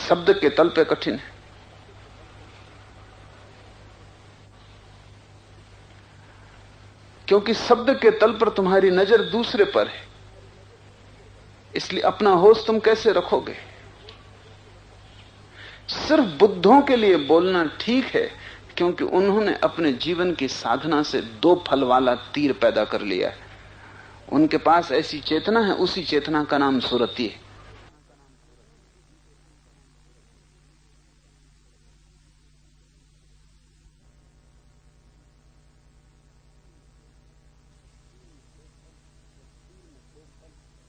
शब्द के तल पे कठिन है। क्योंकि शब्द के तल पर तुम्हारी नजर दूसरे पर है, इसलिए अपना होश तुम कैसे रखोगे। सिर्फ बुद्धों के लिए बोलना ठीक है, क्योंकि उन्होंने अपने जीवन की साधना से 2 फल वाला तीर पैदा कर लिया है। उनके पास ऐसी चेतना है, उसी चेतना का नाम सुरति है।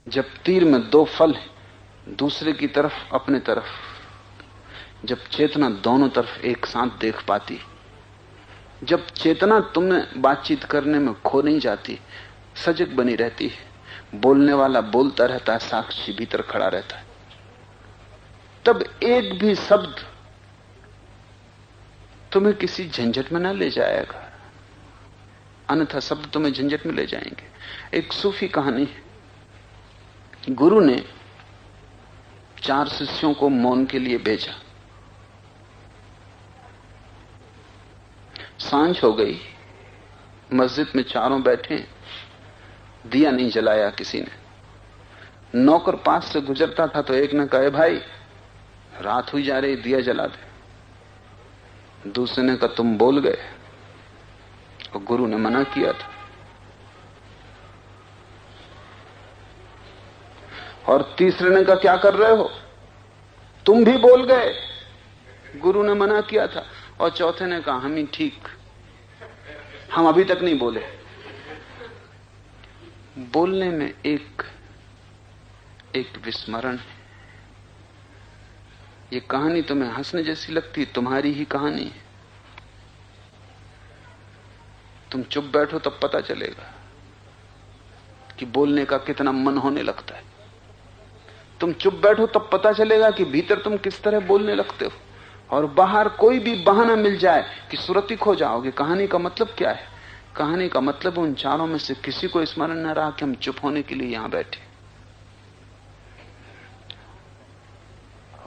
जब तीर में 2 फल है, दूसरे की तरफ, अपने तरफ, जब चेतना दोनों तरफ एक साथ देख पाती, जब चेतना तुम्हें बातचीत करने में खो नहीं जाती, सजग बनी रहती है, बोलने वाला बोलता रहता है, साक्षी भीतर खड़ा रहता है, तब एक भी शब्द तुम्हें किसी झंझट में ना ले जाएगा, अन्यथा शब्द तुम्हें झंझट में ले जाएंगे। एक सूफी कहानी है। गुरु ने 4 शिष्यों को मौन के लिए भेजा। सांझ हो गई, मस्जिद में चारों बैठे, दिया नहीं जलाया किसी ने। नौकर पास से गुजरता था तो एक ने कहा, भाई रात हुई जा रही, दिया जला दे। दूसरे ने कहा, तुम बोल गए। और गुरु ने मना किया था। और तीसरे ने कहा, क्या कर रहे हो, तुम भी बोल गए, गुरु ने मना किया था। और चौथे ने कहा, हम ही ठीक, हम अभी तक नहीं बोले। बोलने में एक विस्मरण है। ये कहानी तुम्हें हंसने जैसी लगती, तुम्हारी ही कहानी है। तुम चुप बैठो तब पता चलेगा कि बोलने का कितना मन होने लगता है। तुम चुप बैठो तब पता चलेगा कि भीतर तुम किस तरह बोलने लगते हो। और बाहर कोई भी बहाना मिल जाए कि सुरति खो जाओगे। कहानी का मतलब क्या है? कहानी का मतलब उन चारों में से किसी को स्मरण न रहा कि हम चुप होने के लिए यहां बैठे।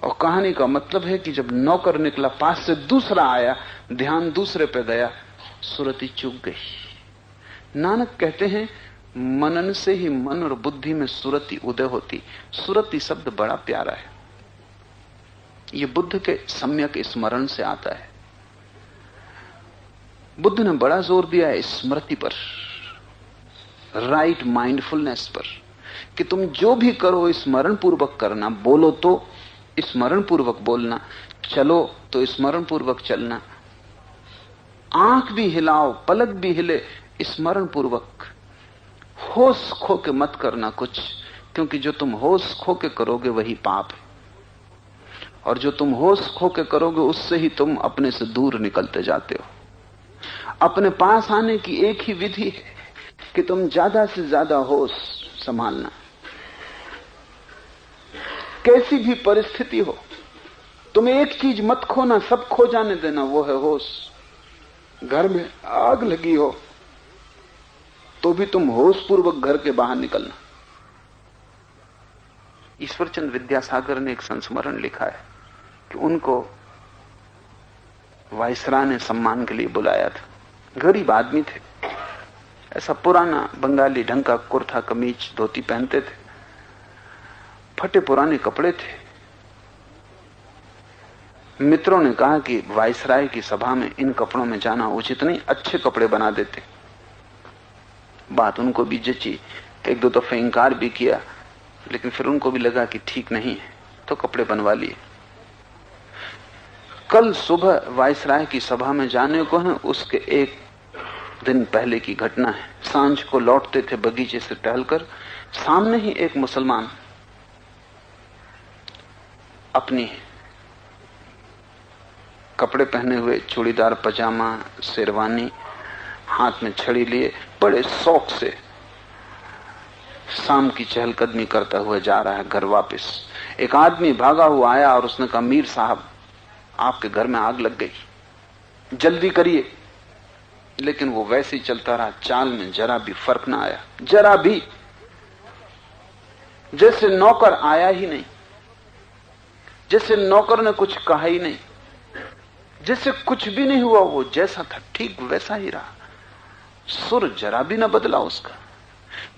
और कहानी का मतलब है कि जब नौकर निकला, पास से दूसरा आया, ध्यान दूसरे पे गया, सुरति चूक गई। नानक कहते हैं, मनन से ही मन और बुद्धि में सुरति उदय होती। सुरति शब्द बड़ा प्यारा है। ये बुद्ध के सम्यक स्मरण से आता है। बुद्ध ने बड़ा जोर दिया है स्मृति पर, राइट माइंडफुलनेस पर, कि तुम जो भी करो स्मरण पूर्वक करना। बोलो तो स्मरण पूर्वक बोलना, चलो तो स्मरण पूर्वक चलना, आंख भी हिलाओ, पलक भी हिले, स्मरण पूर्वक। होश खो के मत करना कुछ, क्योंकि जो तुम होश खो के करोगे वही पाप है। और जो तुम होश खो के करोगे उससे ही तुम अपने से दूर निकलते जाते हो। अपने पास आने की एक ही विधि है कि तुम ज्यादा से ज्यादा होश संभालना। कैसी भी परिस्थिति हो, तुम एक चीज मत खोना, सब खो जाने देना, वो है होश। घर में आग लगी हो तो भी तुम होश पूर्वक घर के बाहर निकलना। ईश्वरचंद विद्यासागर ने एक संस्मरण लिखा है कि उनको वायसराय ने सम्मान के लिए बुलाया था। गरीब आदमी थे, ऐसा पुराना बंगाली ढंग का कुर्ता कमीज धोती पहनते थे, फटे पुराने कपड़े थे। मित्रों ने कहा कि वायसराय की सभा में इन कपड़ों में जाना उचित नहीं, अच्छे कपड़े बना देते। बात उनको भी जची, 1-2 दफे इंकार भी किया, लेकिन फिर उनको भी लगा कि ठीक नहीं है, तो कपड़े बनवा लिए। कल सुबह वायसराय की सभा में जाने को है, उसके एक दिन पहले की घटना है। सांझ को लौटते थे बगीचे से टहलकर, सामने ही एक मुसलमान अपनी कपड़े पहने हुए, चूड़ीदार पजामा, शेरवानी, हाथ में छड़ी लिए, बड़े शौक से शाम की चहलकदमी करता हुआ जा रहा है घर वापस। एक आदमी भागा हुआ आया और उसने कहा, मीर साहब आपके घर में आग लग गई, जल्दी करिए। लेकिन वो वैसे ही चलता रहा, चाल में जरा भी फर्क ना आया, जरा भी, जैसे नौकर आया ही नहीं। जैसे नौकर ने कुछ कहा ही नहीं, जैसे कुछ भी नहीं हुआ, वो जैसा था ठीक वैसा ही रहा, सुर जरा भी ना बदला उसका।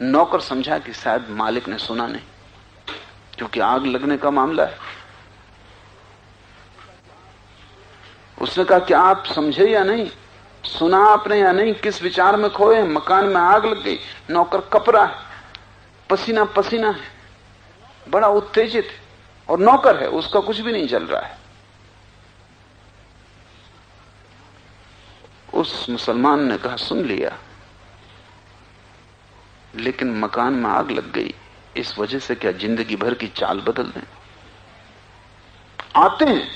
नौकर समझा कि शायद मालिक ने सुना नहीं, क्योंकि आग लगने का मामला है। उसने कहा कि आप समझे या नहीं, सुना आपने या नहीं, किस विचार में खोए हैं, मकान में आग लग गई। नौकर कपरा है, पसीना पसीना है, बड़ा उत्तेजित है, और नौकर है, उसका कुछ भी नहीं जल रहा है। उस मुसलमान ने कहा सुन लिया, लेकिन मकान में आग लग गई, इस वजह से क्या जिंदगी भर की चाल बदल दें? आते हैं।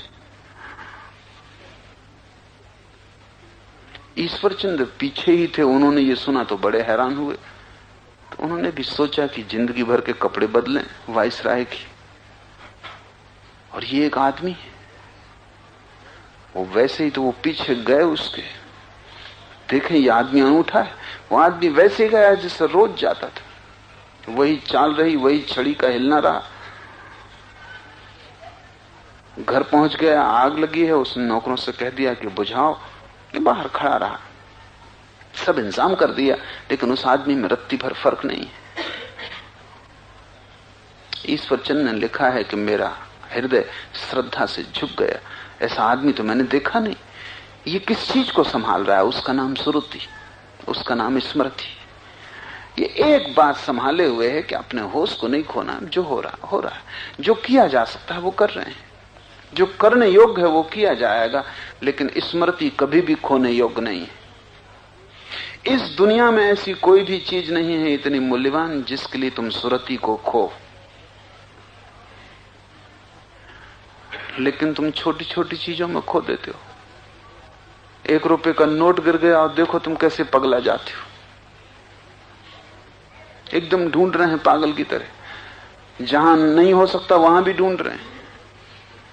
ईश्वरचंद्र पीछे ही थे, उन्होंने ये सुना तो बड़े हैरान हुए। तो उन्होंने भी सोचा कि जिंदगी भर के कपड़े बदलें वाइसराय की, और ये एक आदमी है। वो वैसे ही तो वो पीछे गए उसके, देखें ये आदमी अनूठा है। वो आदमी वैसे गया जिससे रोज जाता था, वही चाल रही, वही छड़ी का हिलना रहा। घर पहुंच गया, आग लगी है, उसने नौकरों से कह दिया कि बुझाओ। ये बाहर खड़ा रहा, सब इंतजाम कर दिया, लेकिन उस आदमी में रत्ती भर फर्क नहीं है। ईश्वरचंद ने लिखा है कि मेरा हृदय श्रद्धा से झुक गया, ऐसा आदमी तो मैंने देखा नहीं। ये किस चीज को संभाल रहा है? उसका नाम सुरुति, उसका नाम स्मृति। ये एक बात संभाले हुए है कि अपने होश को नहीं खोना। जो हो रहा है, जो किया जा सकता है वो कर रहे हैं, जो करने योग्य है वो किया जाएगा, लेकिन स्मृति कभी भी खोने योग्य नहीं है। इस दुनिया में ऐसी कोई भी चीज नहीं है इतनी मूल्यवान जिसके लिए तुम सुरति को खो, लेकिन तुम छोटी छोटी चीजों में खो देते हो। 1 रुपए का नोट गिर गया और देखो तुम कैसे पगला जाते हो, एकदम ढूंढ रहे हैं पागल की तरह, जहां नहीं हो सकता वहां भी ढूंढ रहे हैं।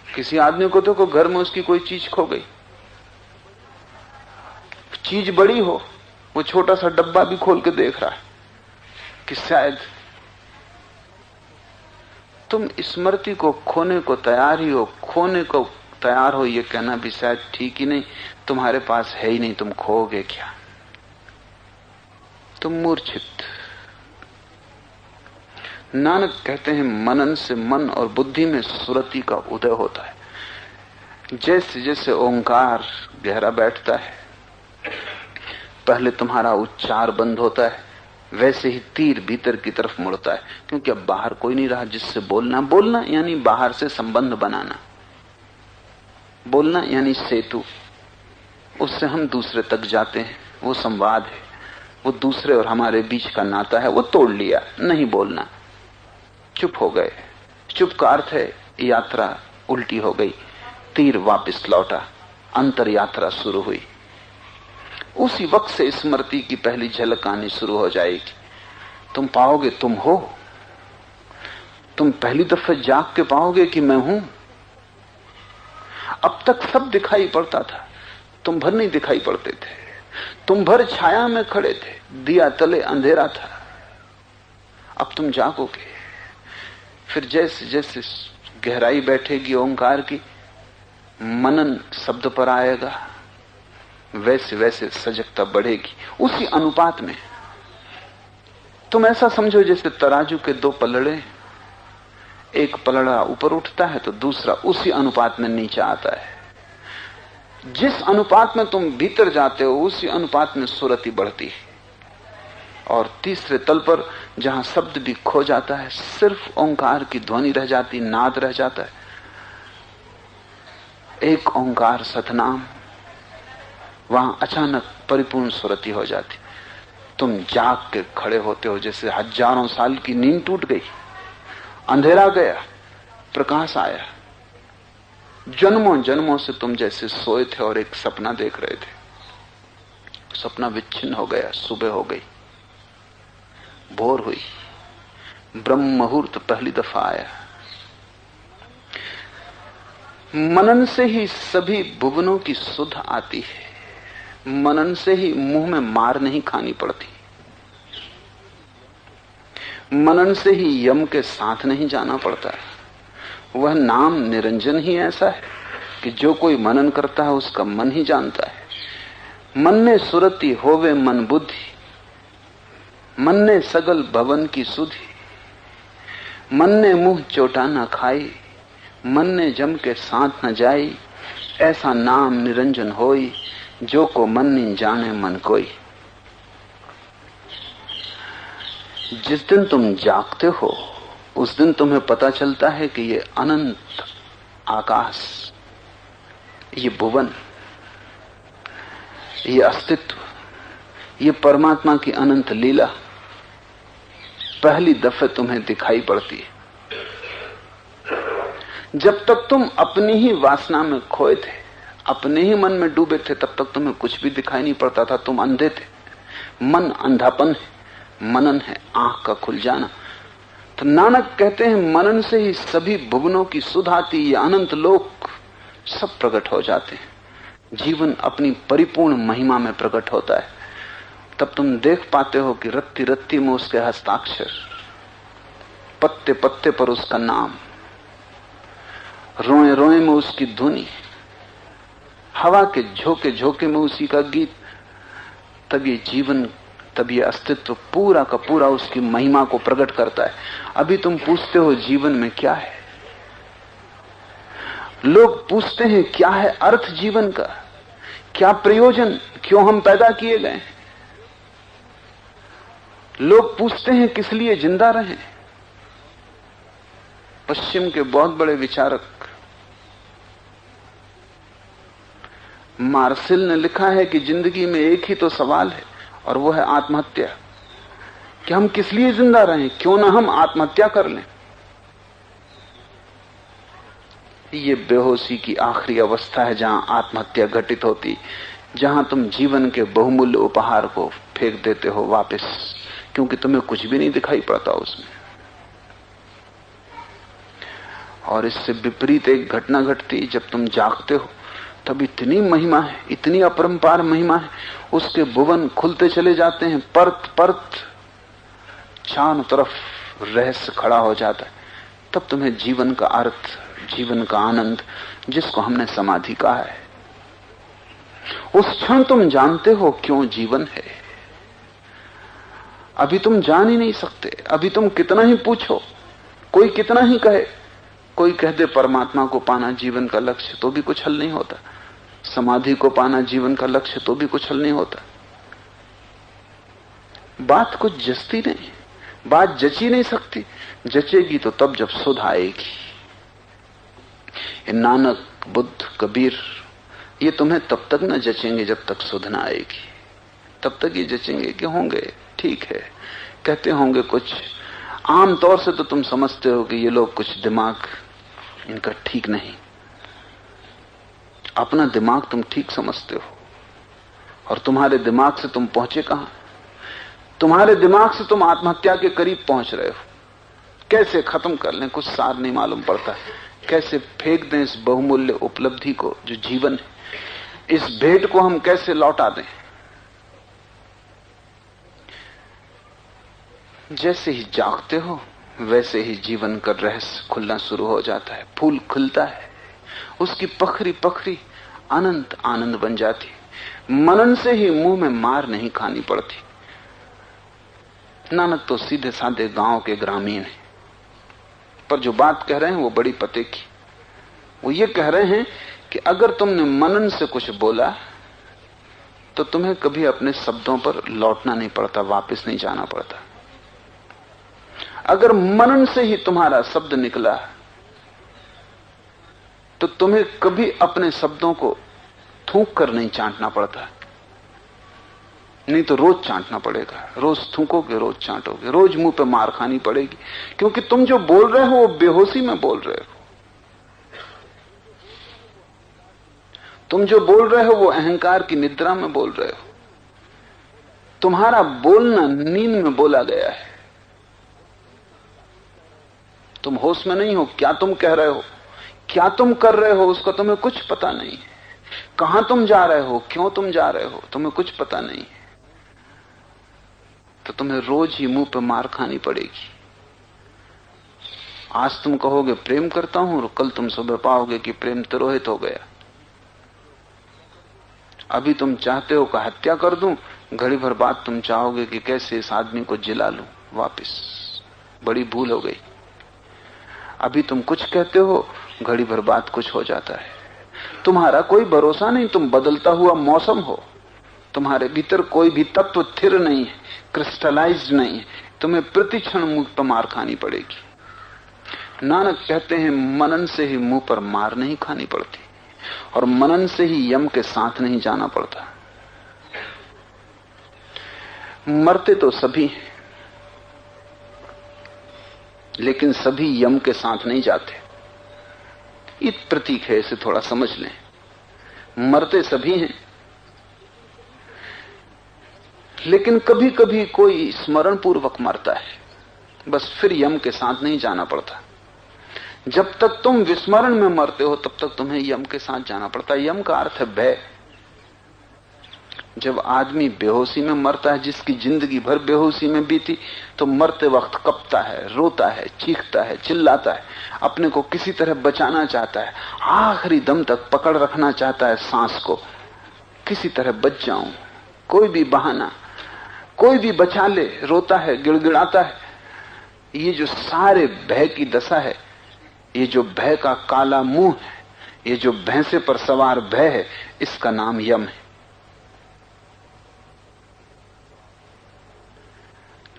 किसी आदमी को देखो घर में उसकी कोई चीज खो गई, चीज बड़ी हो, वो छोटा सा डब्बा भी खोल के देख रहा है कि शायद। तुम स्मृति को खोने को तैयार ही हो, खोने को तैयार हो ये कहना भी शायद ठीक ही नहीं। तुम्हारे पास है ही नहीं, तुम खोओगे क्या? तुम मूर्छित। नानक कहते हैं मनन से मन और बुद्धि में सुरति का उदय होता है। जैसे जैसे ओंकार गहरा बैठता है, पहले तुम्हारा उच्चार बंद होता है, वैसे ही तीर भीतर की तरफ मुड़ता है, क्योंकि अब बाहर कोई नहीं रहा जिससे बोलना। बोलना यानी बाहर से संबंध बनाना, बोलना यानी सेतु, उससे हम दूसरे तक जाते हैं। वो संवाद है, वो दूसरे और हमारे बीच का नाता है, वो तोड़ लिया। नहीं बोलना, चुप हो गए। चुप का अर्थ है यात्रा उल्टी हो गई, तीर वापस लौटा, अंतर यात्रा शुरू हुई। उसी वक्त से स्मृति की पहली झलक आनी शुरू हो जाएगी। तुम पाओगे तुम हो, तुम पहली दफे जाग के पाओगे कि मैं हूं। अब तक सब दिखाई पड़ता था, तुम भर नहीं दिखाई पड़ते थे। तुम भर छाया में खड़े थे, दिया तले अंधेरा था। अब तुम जागोगे। फिर जैसे जैसे गहराई बैठेगी ओंकार की, मनन शब्द पर आएगा, वैसे वैसे सजगता बढ़ेगी। उसी अनुपात में तुम ऐसा समझो जैसे तराजू के 2 पलड़े, एक पलड़ा ऊपर उठता है तो दूसरा उसी अनुपात में नीचे आता है। जिस अनुपात में तुम भीतर जाते हो उसी अनुपात में सुरति बढ़ती है। और तीसरे तल पर जहां शब्द भी खो जाता है, सिर्फ ओंकार की ध्वनि रह जाती, नाद रह जाता है। एक ओंकार सतनाम, वहां अचानक परिपूर्ण सुरति हो जाती। तुम जाग के खड़े होते हो जैसे हजारों साल की नींद टूट गई, अंधेरा गया, प्रकाश आया। जन्मों जन्मों से तुम जैसे सोए थे और एक सपना देख रहे थे, सपना विच्छिन्न हो गया, सुबह हो गई, भोर हुई, ब्रह्म मुहूर्त पहली दफा आया। मनन से ही सभी भुवनों की सुध आती है। मनन से ही मुंह में मार नहीं खानी पड़ती। मनन से ही यम के साथ नहीं जाना पड़ता। वह नाम निरंजन ही ऐसा है कि जो कोई मनन करता है उसका मन ही जानता है। मन ने सुरति होवे मन बुद्धि, मन ने सगल भवन की सुधि, मन ने मुंह चोटा न खाई, मन ने जम के साथ न जाई, ऐसा नाम निरंजन होई, जो को मन नहीं जाने मन कोई। जिस दिन तुम जागते हो उस दिन तुम्हें पता चलता है कि ये अनंत आकाश, ये भुवन, ये अस्तित्व, ये परमात्मा की अनंत लीला पहली दफे तुम्हें दिखाई पड़ती है। जब तक तुम अपनी ही वासना में खोए थे, अपने ही मन में डूबे थे, तब तक तुम्हें कुछ भी दिखाई नहीं पड़ता था, तुम अंधे थे। मन अंधापन है, मनन है आंख का खुल जाना। तो नानक कहते हैं मनन से ही सभी भुवनों की सुध आती, ये अनंत लोक सब प्रकट हो जाते हैं। जीवन अपनी परिपूर्ण महिमा में प्रकट होता है। तब तुम देख पाते हो कि रत्ती रत्ती में उसके हस्ताक्षर, पत्ते पत्ते पर उसका नाम, रोए रोए में उसकी धुनी, हवा के झोंके झोंके में उसी का गीत। तब ये जीवन, तब ये अस्तित्व पूरा का पूरा उसकी महिमा को प्रकट करता है। अभी तुम पूछते हो जीवन में क्या है, लोग पूछते हैं क्या है अर्थ जीवन का, क्या प्रयोजन, क्यों हम पैदा किए गए। लोग पूछते हैं किस लिए जिंदा रहें। पश्चिम के बहुत बड़े विचारक मार्सिल ने लिखा है कि जिंदगी में एक ही तो सवाल है और वो है आत्महत्या, कि हम किस लिए जिंदा रहें, क्यों ना हम आत्महत्या कर लें। ये बेहोशी की आखिरी अवस्था है जहां आत्महत्या घटित होती, जहां तुम जीवन के बहुमूल्य उपहार को फेंक देते हो वापस, क्योंकि तुम्हें कुछ भी नहीं दिखाई पड़ता उसमें। और इससे विपरीत एक घटना घटती, जब तुम जागते हो तब इतनी महिमा है, इतनी अपरंपार महिमा है, उसके भुवन खुलते चले जाते हैं, परत परत चारों तरफ रहस्य खड़ा हो जाता है। तब तुम्हें जीवन का अर्थ, जीवन का आनंद, जिसको हमने समाधि कहा है, उस क्षण तुम जानते हो क्यों जीवन है। अभी तुम जान ही नहीं सकते। अभी तुम कितना ही पूछो, कोई कितना ही कहे, कोई कह दे परमात्मा को पाना जीवन का लक्ष्य, तो भी कुछ हल नहीं होता। समाधि को पाना जीवन का लक्ष्य, तो भी कुछ हल नहीं होता। बात कुछ जचती नहीं, बात जची नहीं सकती। जचेगी तो तब जब सुध आएगी। नानक, बुद्ध, कबीर, ये तुम्हें तब तक न जचेंगे जब तक सुध न आएगी। तब तक ये जचेंगे कि होंगे ठीक है, कहते होंगे कुछ। आम तौर से तो तुम समझते हो कि ये लोग कुछ दिमाग इनका ठीक नहीं। अपना दिमाग तुम ठीक समझते हो, और तुम्हारे दिमाग से तुम पहुंचे कहां। तुम्हारे दिमाग से तुम आत्महत्या के करीब पहुंच रहे हो। कैसे खत्म कर लें, कुछ सार नहीं मालूम पड़ता। कैसे फेंक दें इस बहुमूल्य उपलब्धि को जो जीवन है, इस भेंट को हम कैसे लौटा दें। जैसे ही जागते हो वैसे ही जीवन का रहस्य खुलना शुरू हो जाता है। फूल खुलता है, उसकी पखरी पखरी अनंत आनंद बन जाती। मनन से ही मुंह में मार नहीं खानी पड़ती। नानक तो सीधे साधे गांव के ग्रामीण हैं, पर जो बात कह रहे हैं वो बड़ी पते की। वो ये कह रहे हैं कि अगर तुमने मनन से कुछ बोला तो तुम्हें कभी अपने शब्दों पर लौटना नहीं पड़ता, वापस नहीं जाना पड़ता। अगर मनन से ही तुम्हारा शब्द निकला तो तुम्हें कभी अपने शब्दों को थूक कर नहीं चांटना पड़ता। नहीं तो रोज चांटना पड़ेगा, रोज थूकोगे, रोज चांटोगे, रोज मुंह पे मार खानी पड़ेगी, क्योंकि तुम जो बोल रहे हो वो बेहोशी में बोल रहे हो। तुम जो बोल रहे हो वो अहंकार की निद्रा में बोल रहे हो। तुम्हारा बोलना नींद में बोला गया है। तुम होश में नहीं हो। क्या तुम कह रहे हो, क्या तुम कर रहे हो, उसका तुम्हें कुछ पता नहीं है। कहां तुम जा रहे हो, क्यों तुम जा रहे हो, तुम्हें कुछ पता नहीं है। तो तुम्हें रोज ही मुंह पे मार खानी पड़ेगी। आज तुम कहोगे प्रेम करता हूं और कल तुम सुबह पाओगे कि प्रेम तिरोहित हो गया। अभी तुम चाहते हो कि हत्या कर दूं, घड़ी भर बाद तुम चाहोगे कि कैसे इस आदमी को जिला लूं वापिस। बड़ी भूल हो गई। अभी तुम कुछ कहते हो, घड़ी भर बाद कुछ हो जाता है। तुम्हारा कोई भरोसा नहीं, तुम बदलता हुआ मौसम हो। तुम्हारे भीतर कोई भी तत्व स्थिर नहीं है, क्रिस्टलाइज्ड नहीं है। तुम्हें प्रतिक्षण मुंह पर मार खानी पड़ेगी। नानक कहते हैं मनन से ही मुंह पर मार नहीं खानी पड़ती, और मनन से ही यम के साथ नहीं जाना पड़ता। मरते तो सभी हैं, लेकिन सभी यम के साथ नहीं जाते। ये प्रतीक है, इसे थोड़ा समझ लें। मरते सभी हैं, लेकिन कभी कभी कोई स्मरण पूर्वक मरता है, बस फिर यम के साथ नहीं जाना पड़ता। जब तक तुम विस्मरण में मरते हो तब तक तुम्हें यम के साथ जाना पड़ता है। यम का अर्थ है भय। जब आदमी बेहोशी में मरता है, जिसकी जिंदगी भर बेहोशी में बीती, तो मरते वक्त कपता है, रोता है, चीखता है, चिल्लाता है, अपने को किसी तरह बचाना चाहता है, आखिरी दम तक पकड़ रखना चाहता है सांस को, किसी तरह बच जाऊं, कोई भी बहाना, कोई भी बचा ले, रोता है, गिड़गिड़ाता है। ये जो सारे भय की दशा है, ये जो भय का काला मुंह है, ये जो भैंसे पर सवार भय है, इसका नाम यम है।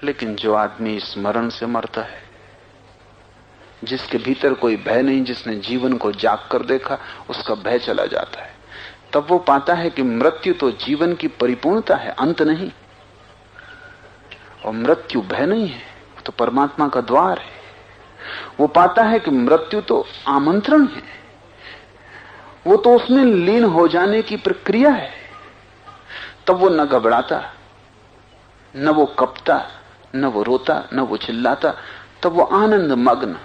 लेकिन जो आदमी स्मरण से मरता है, जिसके भीतर कोई भय नहीं, जिसने जीवन को जाग कर देखा, उसका भय चला जाता है। तब वो पाता है कि मृत्यु तो जीवन की परिपूर्णता है, अंत नहीं। और मृत्यु भय नहीं है, तो परमात्मा का द्वार है। वो पाता है कि मृत्यु तो आमंत्रण है, वो तो उसमें लीन हो जाने की प्रक्रिया है। तब वो न घबराता, न वो कपता, न वो रोता, न वो चिल्लाता। तब वो आनंद मग्न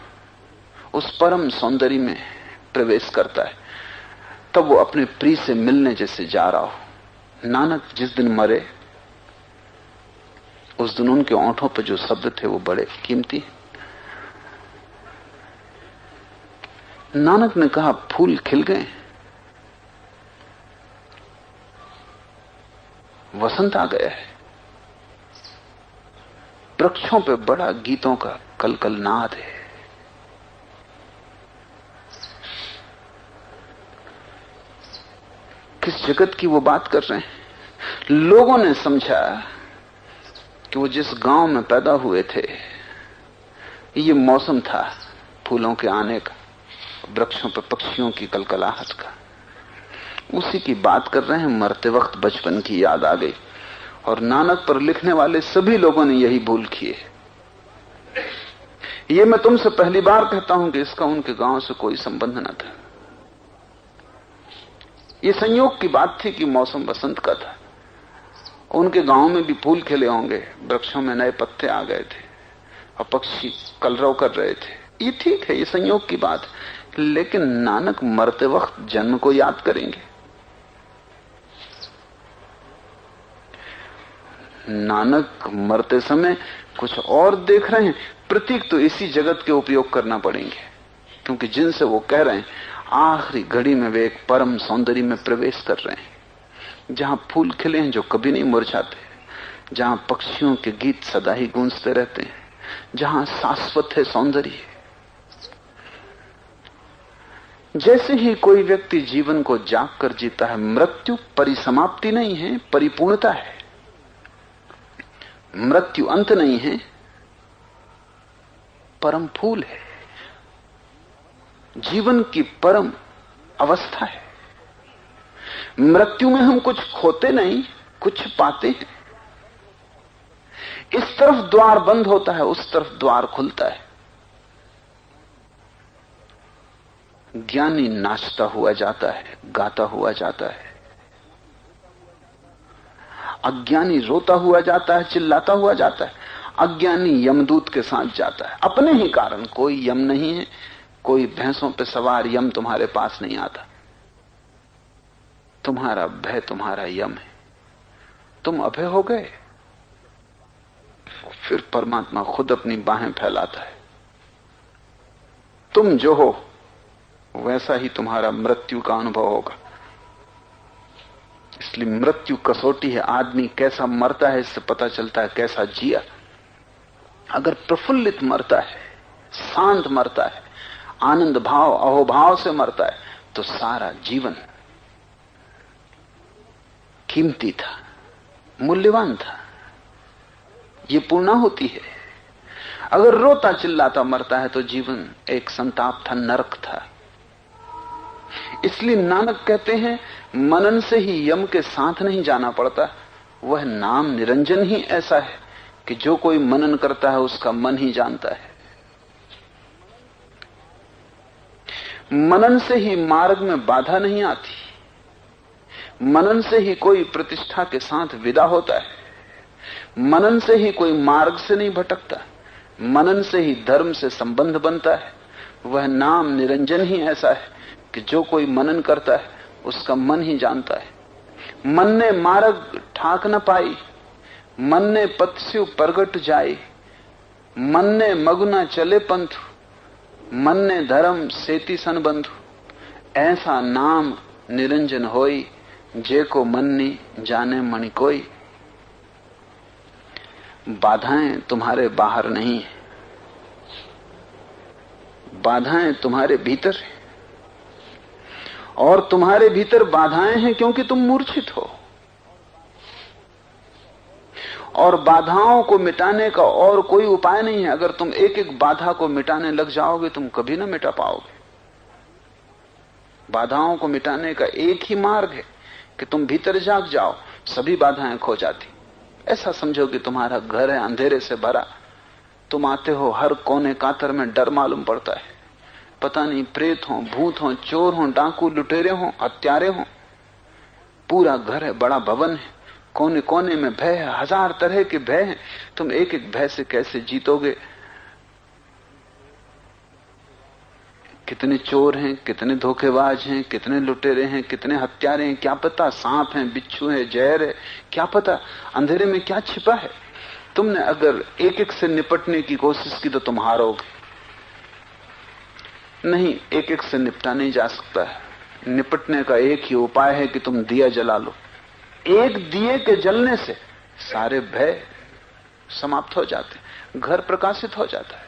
उस परम सौंदर्य में प्रवेश करता है। तब वो अपने प्रिय से मिलने जैसे जा रहा हो। नानक जिस दिन मरे, उस दिन उनके ओंठों पर जो शब्द थे वो बड़े कीमती। नानक ने कहा फूल खिल गए, वसंत आ गया है, वृक्षों पे बड़ा गीतों का कलकल नाद है। किस जगत की वो बात कर रहे हैं? लोगों ने समझा कि वो जिस गांव में पैदा हुए थे, ये मौसम था फूलों के आने का, वृक्षों पर पक्षियों की कलकलाहट का। उसी की बात कर रहे हैं। मरते वक्त बचपन की याद आ गई। और नानक पर लिखने वाले सभी लोगों ने यही भूल की है। ये मैं तुमसे पहली बार कहता हूं कि इसका उनके गांव से कोई संबंध न था। ये संयोग की बात थी कि मौसम बसंत का था। उनके गांव में भी फूल खिले होंगे, वृक्षों में नए पत्ते आ गए थे और पक्षी कलरव कर रहे थे। ये ठीक है, ये संयोग की बात। लेकिन नानक मरते वक्त जन्म को याद करेंगे। नानक मरते समय कुछ और देख रहे हैं। प्रतीक तो इसी जगत के उपयोग करना पड़ेंगे, क्योंकि जिनसे वो कह रहे हैं, आखिरी घड़ी में वे एक परम सौंदर्य में प्रवेश कर रहे हैं, जहां फूल खिले हैं जो कभी नहीं मुरझाते, जहां पक्षियों के गीत सदा ही गूंजते रहते हैं, जहां शाश्वत है सौंदर्य। जैसे ही कोई व्यक्ति जीवन को जाग कर जीता है, मृत्यु परिसमाप्ति नहीं है, परिपूर्णता है। मृत्यु अंत नहीं है, परम फूल है, जीवन की परम अवस्था है। मृत्यु में हम कुछ खोते नहीं, कुछ पाते हैं। इस तरफ द्वार बंद होता है, उस तरफ द्वार खुलता है। ज्ञानी नाचता हुआ जाता है, गाता हुआ जाता है। अज्ञानी रोता हुआ जाता है, चिल्लाता हुआ जाता है। अज्ञानी यमदूत के साथ जाता है, अपने ही कारण। कोई यम नहीं है, कोई भैंसों पे सवार यम तुम्हारे पास नहीं आता। तुम्हारा भय तुम्हारा यम है। तुम अभय हो गए, फिर परमात्मा खुद अपनी बाहें फैलाता है। तुम जो हो वैसा ही तुम्हारा मृत्यु का अनुभव होगा। इसलिए मृत्यु कसौटी है। आदमी कैसा मरता है इससे पता चलता है कैसा जिया। अगर प्रफुल्लित मरता है, शांत मरता है, आनंद भाव अहोभाव से मरता है, तो सारा जीवन कीमती था, मूल्यवान था। ये पूर्णाहुति है। अगर रोता चिल्लाता मरता है तो जीवन एक संताप था, नरक था। इसलिए नानक कहते हैं मनन से ही यम के साथ नहीं जाना पड़ता। वह नाम निरंजन ही ऐसा है कि जो कोई मनन करता है उसका मन ही जानता है। मनन से ही मार्ग में बाधा नहीं आती। मनन से ही कोई प्रतिष्ठा के साथ विदा होता है। मनन से ही कोई मार्ग से नहीं भटकता। मनन से ही धर्म से संबंध बनता है। वह नाम निरंजन ही ऐसा है कि जो कोई मनन करता है उसका मन ही जानता है। मन ने मार्ग ठाक न पाई, मन ने पथस्यु प्रगट जाई, मन ने मगुना चले पंथु, मन ने धर्म सेति सन बंधु। ऐसा नाम निरंजन होई, जे को मन्नी जाने मणि कोई। बाधाएं तुम्हारे बाहर नहीं है, बाधाएं तुम्हारे भीतर है। और तुम्हारे भीतर बाधाएं हैं क्योंकि तुम मूर्छित हो। और बाधाओं को मिटाने का और कोई उपाय नहीं है। अगर तुम एक एक बाधा को मिटाने लग जाओगे तुम कभी ना मिटा पाओगे। बाधाओं को मिटाने का एक ही मार्ग है कि तुम भीतर जाग जाओ, सभी बाधाएं खो जाती। ऐसा समझो कि तुम्हारा घर है अंधेरे से भरा, तुम आते हो, हर कोने कातर में डर मालूम पड़ता है। पता नहीं प्रेत हो, भूत हो, चोर हो, डाकू लुटेरे हो, हत्यारे हो। पूरा घर है, बड़ा भवन है, कोने कोने में भय है, हजार तरह के भय हैं। तुम एक एक भय से कैसे जीतोगे? कितने चोर हैं, कितने धोखेबाज हैं, कितने लुटेरे हैं, कितने हत्यारे हैं, क्या पता? सांप हैं, बिच्छू है, जहर है, क्या पता अंधेरे में क्या छिपा है। तुमने अगर एक एक से निपटने की कोशिश की तो तुम हारोगे। नहीं, एक एक से निपटा नहीं जा सकता है। निपटने का एक ही उपाय है कि तुम दिया जला लो। एक दिए के जलने से सारे भय समाप्त हो जाते, घर प्रकाशित हो जाता है।